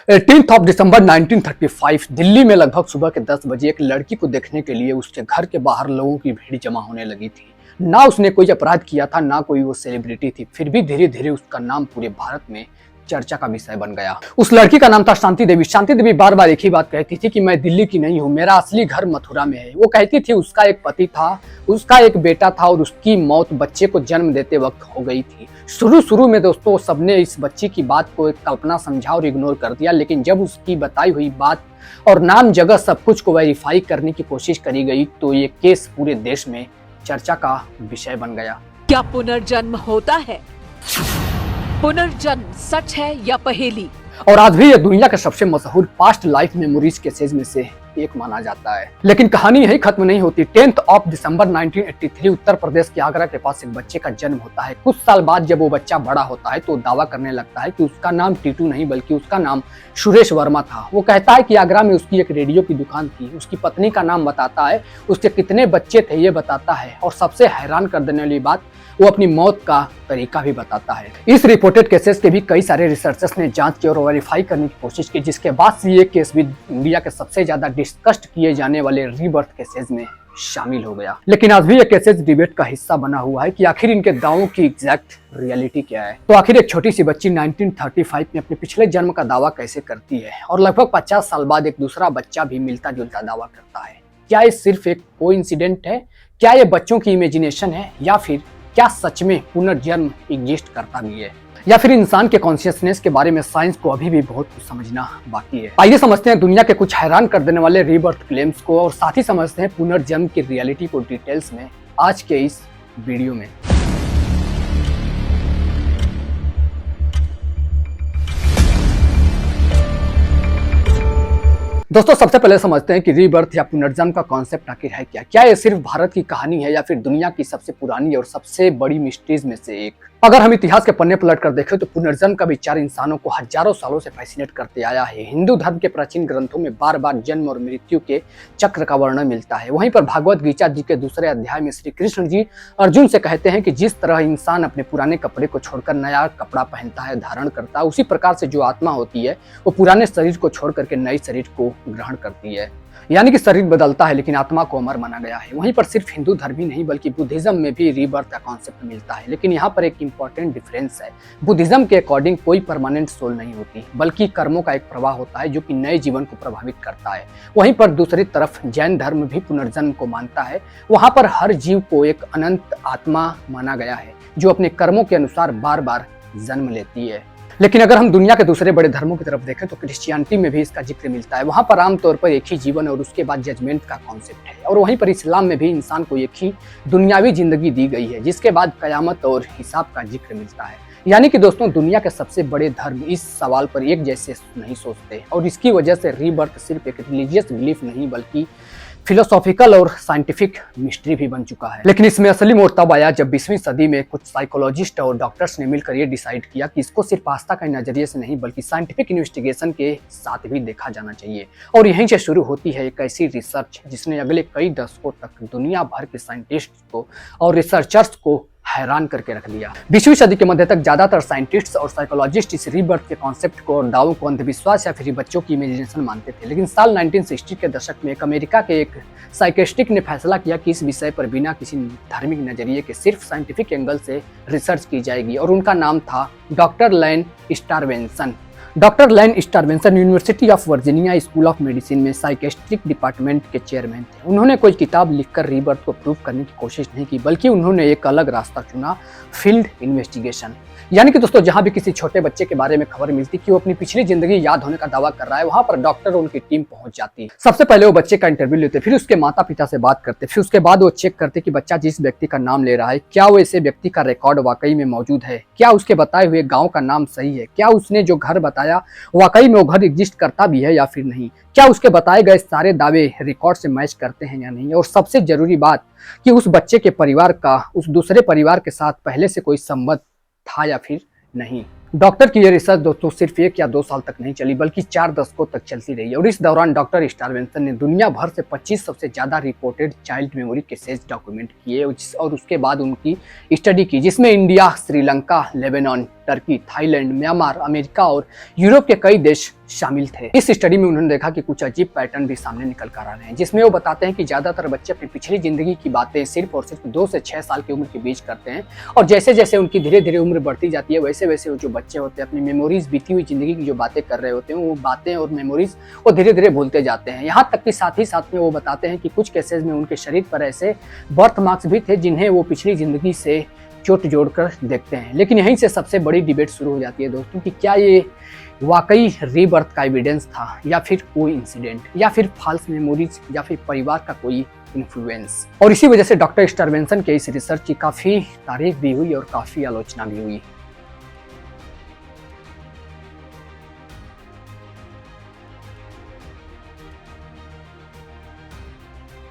18 दिसंबर 1935 दिल्ली में लगभग सुबह के 10 बजे एक लड़की को देखने के लिए उसके घर के बाहर लोगों की भीड़ जमा होने लगी थी। ना उसने कोई अपराध किया था, ना कोई वो सेलिब्रिटी थी, फिर भी धीरे धीरे उसका नाम पूरे भारत में चर्चा का विषय बन गया। उस लड़की का नाम था शांति देवी। शांति देवी बार बार एक ही बात कहती थी कि मैं दिल्ली की नहीं हूँ, मेरा असली घर मथुरा में है। वो कहती थी उसका एक पति था, उसका एक बेटा था और उसकी मौत बच्चे को जन्म देते वक्त हो गई थी। शुरू में दोस्तों सबने इस बच्ची की बात को एक कल्पना समझा और इग्नोर कर दिया, लेकिन जब उसकी बताई हुई बात और नाम जगह सब कुछ को वेरीफाई करने की कोशिश करी गई तो ये केस पूरे देश में चर्चा का विषय बन गया। क्या पुनर्जन्म होता है? पुनर्जन्म सच है या पहेली? और आज भी ये दुनिया के सबसे मशहूर पास्ट लाइफ मेमोरीज केसेज में से एक माना जाता है। लेकिन कहानी यही खत्म नहीं होती। 10 दिसंबर 1983 उत्तर प्रदेश के आगरा के पास एक बच्चे का जन्म होता है। कुछ साल बाद जब वो बच्चा बड़ा होता है तो दावा करने लगता है कि उसका नाम टीटू नहीं बल्कि उसका नाम सुरेश वर्मा था। वो कहता है कि आगरा में उसकी एक रेडियो की दुकान थी। उसकी पत्नी का नाम बताता है, उसके कितने बच्चे थे ये बताता है, और सबसे हैरान कर देने वाली बात, वो अपनी मौत का तरीका भी बताता है। इस रिपोर्टेड केसेस के भी कई सारे रिसर्चर्स ने जांच की और वेरीफाई करने की कोशिश की, जिसके बाद से ये केस भी इंडिया के सबसे ज्यादा डिस्कस्ड किए जाने वाले रीबर्थ केसेस में शामिल हो गया। लेकिन आज भी ये केसेस डिबेट का हिस्सा बना हुआ है कि आखिर इनके दावों की एग्जैक्ट रियलिटी क्या है। तो आखिर एक छोटी सी बच्ची 1935 में अपने पिछले जन्म का दावा कैसे करती है और लगभग 50 साल बाद एक दूसरा बच्चा भी मिलता जुलता दावा करता है। क्या ये सिर्फ एक कोइंसिडेंट है? क्या ये बच्चों की इमेजिनेशन है, या फिर क्या सच में पुनर्जन्म एग्जिस्ट करता भी है, या फिर इंसान के कॉन्शियसनेस के बारे में साइंस को अभी भी बहुत कुछ समझना बाकी है। आइए समझते हैं दुनिया के कुछ हैरान कर देने वाले रीबर्थ क्लेम्स को, और साथ ही समझते हैं पुनर्जन्म की रियलिटी को डिटेल्स में आज के इस वीडियो में। दोस्तों सबसे पहले समझते हैं कि रीबर्थ या पुनर्जन्म का कॉन्सेप्ट आखिर है क्या। क्या ये सिर्फ भारत की कहानी है या फिर दुनिया की सबसे पुरानी और सबसे बड़ी मिस्ट्रीज में से एक? अगर हम इतिहास के पन्ने पलट कर देखें तो पुनर्जन्म का विचार इंसानों को हजारों सालों से फैसिनेट करते आया है। हिंदू धर्म के प्राचीन ग्रंथों में बार बार जन्म और मृत्यु के चक्र का वर्णन मिलता है। वहीं पर भागवत गीता जी के दूसरे अध्याय में श्री कृष्ण जी अर्जुन से कहते हैं कि जिस तरह इंसान अपने पुराने कपड़े को छोड़कर नया कपड़ा पहनता है, धारण करता है, उसी प्रकार से जो आत्मा होती है वो पुराने शरीर को छोड़ करके नए शरीर को ग्रहण करती है। यानी कि शरीर बदलता है लेकिन आत्मा को अमर माना गया है। वहीं पर सिर्फ हिंदू धर्म ही नहीं बल्कि बुद्धिज्म में भी रीबर्थ का कॉन्सेप्ट मिलता है। लेकिन यहाँ पर एक इंपॉर्टेंट डिफरेंस है। बुद्धिज्म के अकॉर्डिंग कोई परमानेंट सोल नहीं होती, बल्कि कर्मों का एक प्रवाह होता है जो कि नए जीवन को प्रभावित करता है। वहीं पर दूसरी तरफ जैन धर्म भी पुनर्जन्म को मानता है। वहां पर हर जीव को एक अनंत आत्मा माना गया है जो अपने कर्मों के अनुसार बार बार जन्म लेती है। लेकिन अगर हम दुनिया के दूसरे बड़े धर्मों की तरफ देखें तो क्रिश्चियनिटी में भी इसका जिक्र मिलता है। वहां पर आमतौर पर एक ही जीवन और उसके बाद जजमेंट का कॉन्सेप्ट है। और वहीं पर इस्लाम में भी इंसान को एक ही दुनियावी जिंदगी दी गई है जिसके बाद कयामत और हिसाब का जिक्र मिलता है। यानी कि दोस्तों दुनिया के सबसे बड़े धर्म इस सवाल पर एक जैसे नहीं सोचते, और इसकी वजह से रीबर्थ सिर्फ एक रिलीजियस बिलीफ नहीं बल्कि फिलोसॉफिकल और साइंटिफिक मिस्ट्री भी बन चुका है। लेकिन इसमें असली मोड़ तब आया जब 20वीं सदी में कुछ साइकोलॉजिस्ट और डॉक्टर्स ने मिलकर ये डिसाइड किया कि इसको सिर्फ आस्था के नजरिए से नहीं बल्कि साइंटिफिक इन्वेस्टिगेशन के साथ भी देखा जाना चाहिए। और यहीं से शुरू होती है एक ऐसी रिसर्च जिसने अगले कई दशकों तक दुनिया भर के साइंटिस्ट को और रिसर्चर्स को हैरान करके रख दिया। 20वीं सदी के मध्य तक ज्यादातर साइंटिस्ट्स और साइकोलॉजिस्ट इस रीबर्थ के कॉन्सेप्ट को और दावों को अंधविश्वास या फिर बच्चों की इमेजिनेशन मानते थे। लेकिन साल 1960 के दशक में एक अमेरिका के एक साइकेस्टिक ने फैसला किया कि इस विषय पर बिना किसी धार्मिक नजरिए के सिर्फ साइंटिफिक एंगल से रिसर्च की जाएगी, और उनका नाम था doctor Ian Stevenson. Doctor Ian Stevenson university of Virginia school of medicine में साइकेस्ट्रिक डिपार्टमेंट के चेयरमैन थे। उन्होंने कोई किताब लिखकर रीबर्थ को प्रूव करने की कोशिश नहीं की, बल्कि उन्होंने एक अलग रास्ता चुना, फील्ड इन्वेस्टिगेशन। यानी कि दोस्तों जहां भी किसी छोटे बच्चे के बारे में खबर मिलती कि वो अपनी पिछली जिंदगी याद होने का दावा कर रहा है, वहां पर डॉक्टर और उनकी टीम पहुंच जाती। सबसे पहले वो बच्चे का इंटरव्यू लेते, फिर उसके माता पिता से बात करते, फिर उसके बाद वो चेक करते कि बच्चा जिस व्यक्ति का नाम ले रहा है क्या वो ऐसे व्यक्ति का रिकॉर्ड वाकई में मौजूद है, क्या उसके बताए हुए गाँव का नाम सही है, क्या उसने जो घर बताया वाकई में वो घर एग्जिस्ट करता भी है या फिर नहीं, क्या उसके बताए गए सारे दावे रिकॉर्ड से मैच करते हैं या नहीं, और सबसे जरूरी बात कि उस बच्चे के परिवार का उस दूसरे परिवार के साथ पहले से कोई संबंध था या फिर नहीं। डॉक्टर की ये रिसर्च दोस्तों सिर्फ 1 या 2 साल तक नहीं चली बल्कि 4 दशकों तक चलती रही, और इस दौरान डॉक्टर स्टारवेंसन ने दुनिया भर से 2500 से ज्यादा reported child memory cases document किए और उसके बाद उनकी स्टडी की, जिसमें India, Sri Lanka, Lebanon, Turkey, Thailand, Myanmar, America और यूरोप के कई देश शामिल थे। इस स्टडी में उन्होंने देखा कि कुछ अजीब पैटर्न भी सामने निकल कर आ रहे हैं, जिसमें वो बताते हैं कि ज्यादातर बच्चे अपनी पिछली जिंदगी की बातें सिर्फ और सिर्फ 2 से 6 साल की उम्र के बीच करते हैं, और जैसे जैसे उनकी धीरे धीरे उम्र बढ़ती जाती है वैसे वैसे वो जो बच्चे होते हैं अपनी मेमोरीज, बीती हुई जिंदगी की जो बातें कर रहे होते हैं, वो बातें और मेमोरीज वो धीरे धीरे भूलते जाते हैं। यहाँ तक कि साथ ही साथ में वो बताते हैं कि कुछ केसेस में उनके शरीर पर ऐसे बर्थ मार्क्स भी थे जिन्हें वो पिछली जिंदगी से चोट जोड़कर देखते हैं। लेकिन यहीं से सबसे बड़ी डिबेट शुरू हो जाती है दोस्तों कि क्या ये वाकई रीबर्थ का एविडेंस था, या फिर कोई इंसिडेंट, या फिर फॉल्स मेमोरीज, या फिर परिवार का कोई इन्फ्लुएंस। और इसी वजह से डॉक्टर स्टर्वेंसन के इस रिसर्च की काफी तारीफ भी हुई और काफी आलोचना भी हुई।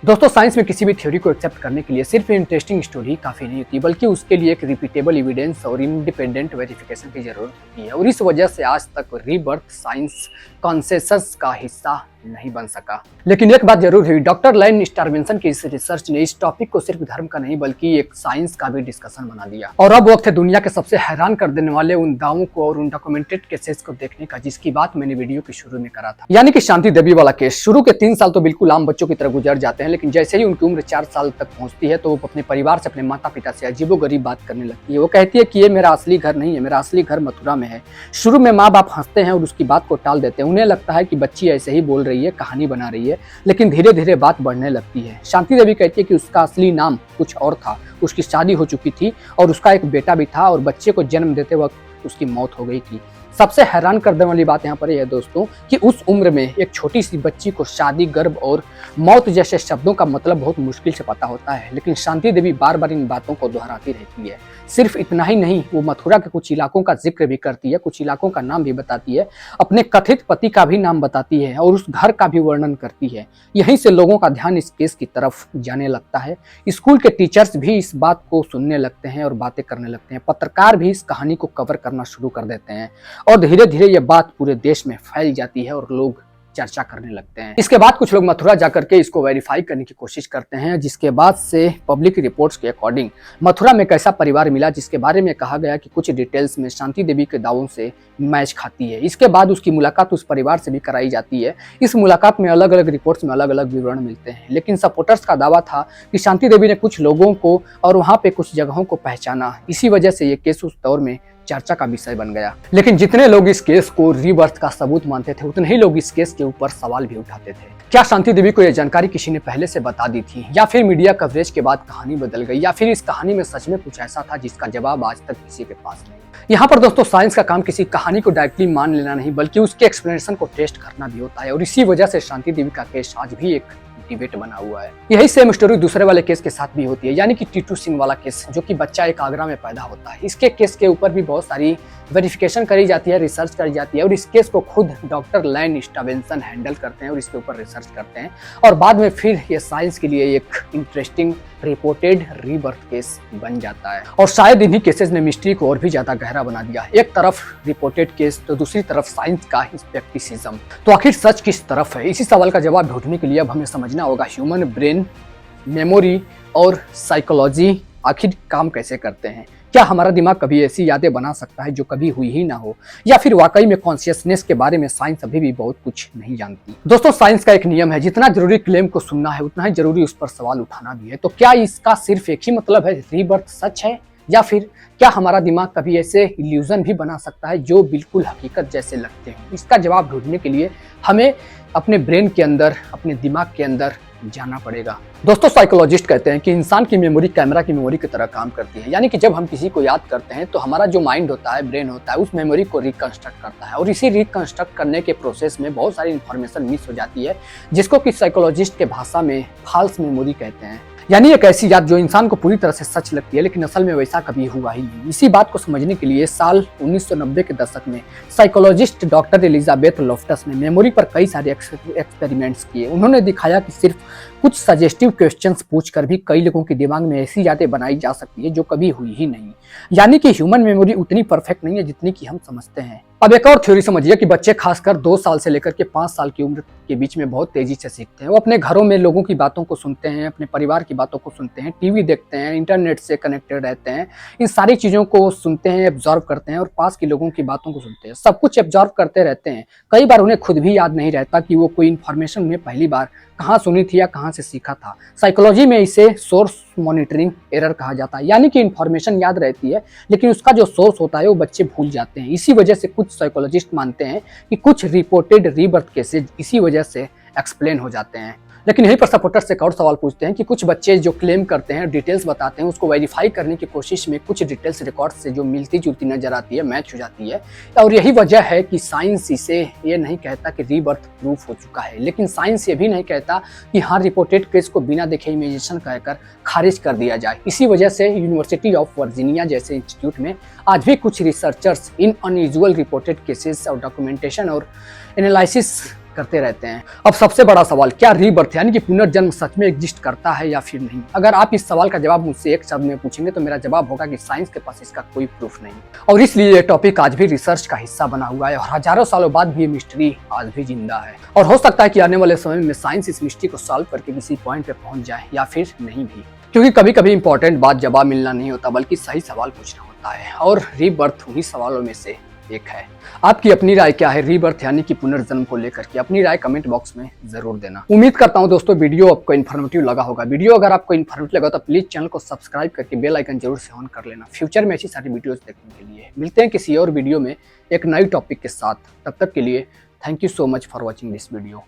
दोस्तों, साइंस में किसी भी थ्योरी को एक्सेप्ट करने के लिए सिर्फ इंटरेस्टिंग स्टोरी काफी नहीं होती, बल्कि उसके लिए एक रिपीटेबल एविडेंस और इंडिपेंडेंट वेरिफिकेशन की जरूरत होती है। और इस वजह से आज तक रीबर्थ साइंस कॉन्सेंसस का हिस्सा नहीं बन सका। लेकिन एक बात जरूर हुई, डॉक्टर लैन स्टारवेंसन की इस रिसर्च ने इस टॉपिक को सिर्फ धर्म का नहीं बल्कि एक साइंस का भी डिस्कशन बना दिया। और अब वक्त है दुनिया के सबसे हैरान कर देने वाले उन दावों को और उन डॉक्यूमेंटेड केसेस को देखने का, जिसकी बात मैंने वीडियो के शुरू में करा था, यानी कि शांति देवी वाला केस। शुरू के 3 साल तो बिल्कुल आम बच्चों की तरह गुजर जाते हैं, लेकिन जैसे ही उनकी उम्र 4 साल तक पहुंचती है तो वो अपने परिवार से, अपने माता पिता से अजीबोगरीब बात करने लगती है। वो कहती है कि ये मेरा असली घर नहीं है, मेरा असली घर मथुरा में है। शुरू में माँ बाप हंसते हैं और उसकी बात को टाल देते हैं, उन्हें लगता है कि बच्ची ऐसे ही बोल रही है, कहानी बना रही है, लेकिन धीरे धीरे बात बढ़ने लगती है। शांति देवी कहती है कि उसका असली नाम कुछ और था, उसकी शादी हो चुकी थी और उसका एक बेटा भी था, और बच्चे को जन्म देते वक्त उसकी मौत हो गई थी। सबसे हैरान कर देने वाली बात यहाँ पर यह है दोस्तों कि उस उम्र में एक छोटी सी बच्ची को शादी, गर्भ और मौत जैसे शब्दों का मतलब बहुत मुश्किल से पता होता है, लेकिन शांति देवी बार बार इन बातों को दोहराती रहती है। सिर्फ इतना ही नहीं, वो मथुरा के कुछ इलाकों का जिक्र भी करती है, कुछ इलाकों का नाम भी बताती है, अपने कथित पति का भी नाम बताती है और उस घर का भी वर्णन करती है। यहीं से लोगों का ध्यान इस केस की तरफ जाने लगता है। स्कूल के टीचर्स भी इस बात को सुनने लगते हैं और बातें करने लगते हैं। पत्रकार भी इस कहानी को कवर करना शुरू कर देते हैं और धीरे धीरे ये बात पूरे देश में फैल जाती है और लोग चर्चा करने लगते हैं। इसके बाद कुछ लोग मथुरा जाकर के इसको वेरीफाई करने की कोशिश करते हैं, जिसके बाद से पब्लिक रिपोर्ट्स के अकॉर्डिंग मथुरा में कैसा परिवार मिला, जिसके बारे में कहा गया कि कुछ डिटेल्स में शांति देवी के दावों से मैच खाती है। इसके बाद उसकी मुलाकात उस परिवार से भी कराई जाती है। इस मुलाकात में अलग अलग रिपोर्ट्स में अलग अलग विवरण मिलते हैं, लेकिन सपोर्टर्स का दावा था कि शांति देवी ने कुछ लोगों को और वहाँ पे कुछ जगहों को पहचाना। इसी वजह से ये केस उस दौर में चर्चा का विषय बन गया। लेकिन जितने लोग इस केस को रीबर्थ का सबूत मानते थे, उतने ही लोग इस केस के ऊपर सवाल भी उठाते थे। क्या शांति देवी को यह जानकारी किसी ने पहले से बता दी थी, या फिर मीडिया कवरेज के बाद कहानी बदल गई, या फिर इस कहानी में सच में कुछ ऐसा था जिसका जवाब आज तक किसी के पास नहीं। यहाँ पर दोस्तों साइंस का काम किसी कहानी को डायरेक्टली मान लेना नहीं, बल्कि उसके एक्सप्लेनेशन को टेस्ट करना भी होता है। और इसी वजह से शांति देवी का केस आज भी एक डिबेट बना हुआ है। यही सेम स्टोरी दूसरे वाले केस के साथ भी होती है, यानी कि टीटू सिंह वाला केस, जो कि बच्चा एक आगरा में पैदा होता है। इसके केस के ऊपर भी बहुत सारी वेरिफिकेशन करी जाती है, रिसर्च करी जाती है, और इस केस को खुद डॉक्टर लैन स्टावेंसन हैंडल करते हैं और इसके ऊपर रिसर्च करते हैं, और बाद में फिर ये साइंस के लिए एक इंटरेस्टिंग रिपोर्टेड रीबर्थ केस बन जाता है। और शायद इन्हीं केसेस ने मिस्ट्री को और भी ज्यादा गहरा बना दिया। एक तरफ रिपोर्टेड केस तो दूसरी तरफ साइंस का स्केप्टिसिज्म। तो आखिर सच किस तरफ है? इसी सवाल का जवाब ढूंढने के लिए अब हमें समझना होगा ह्यूमन ब्रेन, मेमोरी और साइकोलॉजी आखिर काम कैसे करते हैं। क्या हमारा दिमाग कभी ऐसी यादें बना सकता है जो कभी हुई ही ना हो, या फिर वाकई में कॉन्शियसनेस के बारे में साइंस अभी भी बहुत कुछ नहीं जानती। दोस्तों साइंस का एक नियम है, जितना जरूरी क्लेम को सुनना है उतना ही जरूरी उस पर सवाल उठाना भी है। तो क्या इसका सिर्फ एक ही मतलब है, रीबर्थ सच है, या फिर क्या हमारा दिमाग कभी ऐसे इल्यूजन भी बना सकता है जो बिल्कुल हकीकत जैसे लगते हैं? इसका जवाब ढूंढने के लिए हमें अपने ब्रेन के अंदर, अपने दिमाग के अंदर जाना पड़ेगा। दोस्तों साइकोलॉजिस्ट कहते हैं कि इंसान की मेमोरी कैमरा की मेमोरी की तरह काम करती है, यानी कि जब हम किसी को याद करते हैं तो हमारा जो माइंड होता है, ब्रेन होता है, उस मेमोरी को रिकंस्ट्रक्ट करता है, और इसी रिकंस्ट्रक्ट करने के प्रोसेस में बहुत सारी इंफॉर्मेशन मिस हो जाती है, जिसको कि साइकोलॉजिस्ट के भाषा में फॉल्स मेमोरी कहते हैं। यानी एक ऐसी याद जो इंसान को पूरी तरह से सच लगती है, लेकिन असल में वैसा कभी हुआ ही नहीं। इसी बात को समझने के लिए साल 1990 के दशक में साइकोलॉजिस्ट डॉक्टर एलिजाबेथ लोफ्टस ने मेमोरी पर कई सारे एक्सपेरिमेंट्स किए। उन्होंने दिखाया कि सिर्फ कुछ सजेस्टिव क्वेश्चंस पूछकर भी कई लोगों के दिमाग में ऐसी यादें बनाई जा सकती है जो कभी हुई ही नहीं। यानी कि ह्यूमन मेमोरी उतनी परफेक्ट नहीं है जितनी कि हम समझते हैं। अब एक और थ्योरी समझिए कि बच्चे खासकर 2 साल से लेकर के 5 साल की उम्र के बीच में बहुत तेजी से सीखते हैं। वो अपने घरों में लोगों की बातों को सुनते हैं, अपने परिवार की बातों को सुनते हैं, टीवी देखते हैं, इंटरनेट से कनेक्टेड रहते हैं। इन सारी चीज़ों को सुनते हैं, एब्जॉर्व करते हैं और पास के लोगों की बातों को सुनते हैं। सब कुछ एब्जॉर्व करते रहते हैं। कई बार उन्हें खुद भी याद नहीं रहता कि वो कोई इन्फॉर्मेशन उन्हें पहली बार कहाँ सुनी थी या कहाँ से सीखा था। साइकोलॉजी में इसे सोर्स मॉनिटरिंग एरर कहा जाता है, यानी कि इन्फॉर्मेशन याद रहती है लेकिन उसका जो सोर्स होता है वो बच्चे भूल जाते हैं। इसी वजह से कुछ साइकोलॉजिस्ट मानते हैं कि कुछ रिपोर्टेड रीबर्थ केसेज इसी वजह से एक्सप्लेन हो जाते हैं। लेकिन यहीं पर सपोर्टर से एक और सवाल पूछते हैं कि कुछ बच्चे जो क्लेम करते हैं, डिटेल्स बताते हैं, उसको वेरीफाई करने की कोशिश में कुछ डिटेल्स रिकॉर्ड से जो मिलती जुलती नजर आती है, मैच हो जाती है। और यही वजह है कि साइंस इसे ये नहीं कहता कि रीबर्थ प्रूफ हो चुका है, लेकिन साइंस ये भी नहीं कहता कि हाँ रिपोर्टेड केस को बिना देखे इमेजिनेशन कहकर खारिज कर दिया जाए। इसी वजह से यूनिवर्सिटी ऑफ वर्जीनिया जैसे इंस्टीट्यूट में आज भी कुछ रिसर्चर्स इन अनयूजुअल रिपोर्टेड केसेस और डॉक्यूमेंटेशन और एनालिसिस करते रहते हैं। अब सबसे बड़ा सवाल, क्या रीबर्थ यानी कि पुनर्जन्म सच में एग्जिस्ट करता है या फिर नहीं? अगर आप इस सवाल का जवाब मुझसे एक शब्द में पूछेंगे तो मेरा जवाब होगा कि साइंस के पास इसका कोई प्रूफ नहीं, और इसलिए ये टॉपिक आज भी रिसर्च का हिस्सा बना हुआ है और हजारों सालों बाद भी ये मिस्ट्री आज भी जिंदा है। और हो सकता है कि आने वाले समय में साइंस इस मिस्ट्री को सॉल्व करके किसी पॉइंट पे पहुंच जाए या फिर नहीं भी, क्योंकि कभी कभी इंपॉर्टेंट बात जवाब मिलना नहीं होता बल्कि सही सवाल पूछना होता है, और रीबर्थ उन्हीं सवालों में से एक है। आपकी अपनी राय क्या है रीबर्थ यानी कि पुनर्जन्म को लेकर के? अपनी राय कमेंट बॉक्स में जरूर देना। उम्मीद करता हूं दोस्तों वीडियो आपको इन्फॉर्मेटिव लगा होगा। वीडियो अगर आपको इन्फॉर्मेटिव लगा तो प्लीज चैनल को सब्सक्राइब करके बेल आइकन जरूर से ऑन कर लेना फ्यूचर में ऐसी सारी वीडियोस देखने के लिए। मिलते हैं किसी और वीडियो में एक नई टॉपिक के साथ, तब तक के लिए thank you so much for watching this video.